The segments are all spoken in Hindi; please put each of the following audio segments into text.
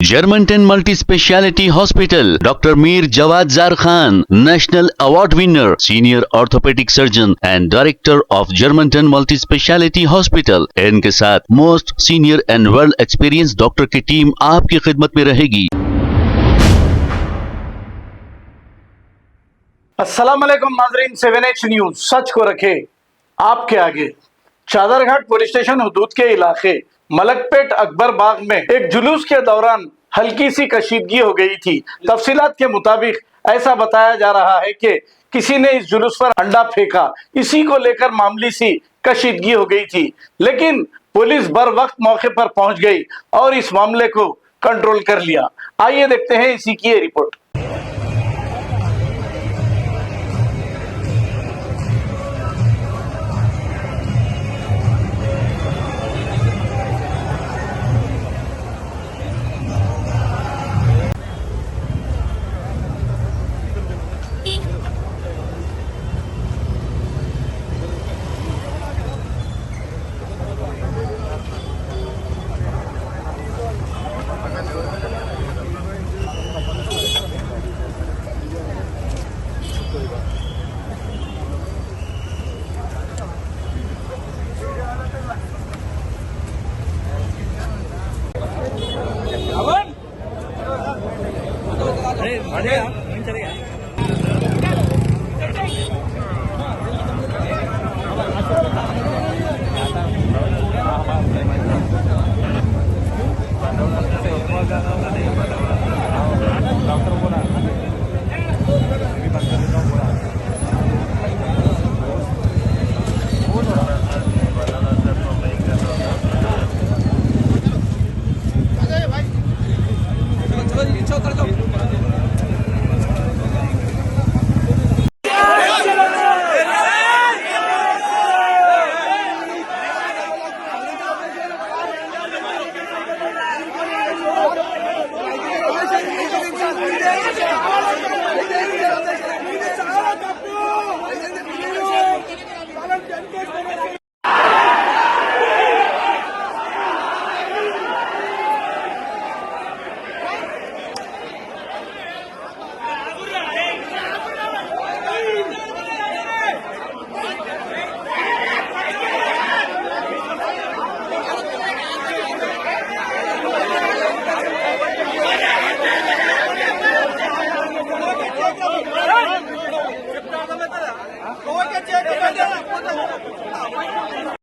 Germantown Multi-Speciality Hospital, Dr. Mir Jawad Zar Khan, National Award winner, Senior Orthopedic Surgeon and Director of Germantown Multi-Speciality Hospital। इनके साथ most senior and world experience doctor की टीम आपकी खिदमत में रहेगी। अस्सलाम वालेकुम नाज़रीन, 7H न्यूज सच को रखे आपके आगे। चादरघाट पुलिस स्टेशन हुदूद के इलाके मलकपेट अकबर बाग में एक जुलूस के दौरान हल्की सी कशीदगी हो गई थी। तफसीलात के मुताबिक ऐसा बताया जा रहा है कि किसी ने इस जुलूस पर अंडा फेंका, इसी को लेकर मामूली सी कशीदगी हो गई थी, लेकिन पुलिस बर वक्त मौके पर पहुंच गई और इस मामले को कंट्रोल कर लिया। आइए देखते हैं इसी की ये report.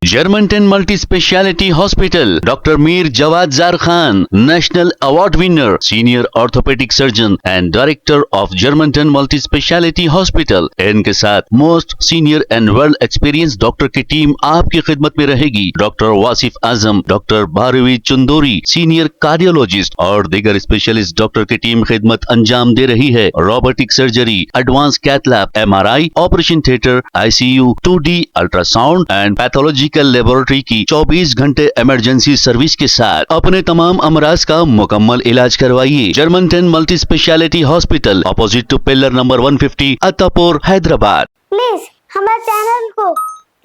Germantown Multi-Speciality Hospital, Dr. Mir Jawad Zar Khan, National Award winner, Senior Orthopedic Surgeon and Director of Germantown Multi-Speciality Hospital। इनके साथ most senior and world experience doctor की टीम आपकी खिदमत में रहेगी। Doctor Wasif Azam, doctor Bharvi Chandori, senior cardiologist और दीगर स्पेशलिस्ट डॉक्टर की टीम खिदमत अंजाम दे रही है। Robotic surgery, advance cath lab, MRI, operation theatre, ICU, 2D ultrasound and pathological laboratory की 24 घंटे इमरजेंसी सर्विस के साथ अपने तमाम अमराज का मुकम्मल इलाज करवाइए। Germanten multi speciality hospital, opposite to pillar number 150, Attapur, Hyderabad. Please हमारे चैनल को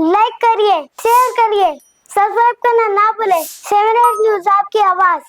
लाइक करिए, शेयर करिए, सब्सक्राइब करना ना भूले। 7H न्यूज आपकी आवाज।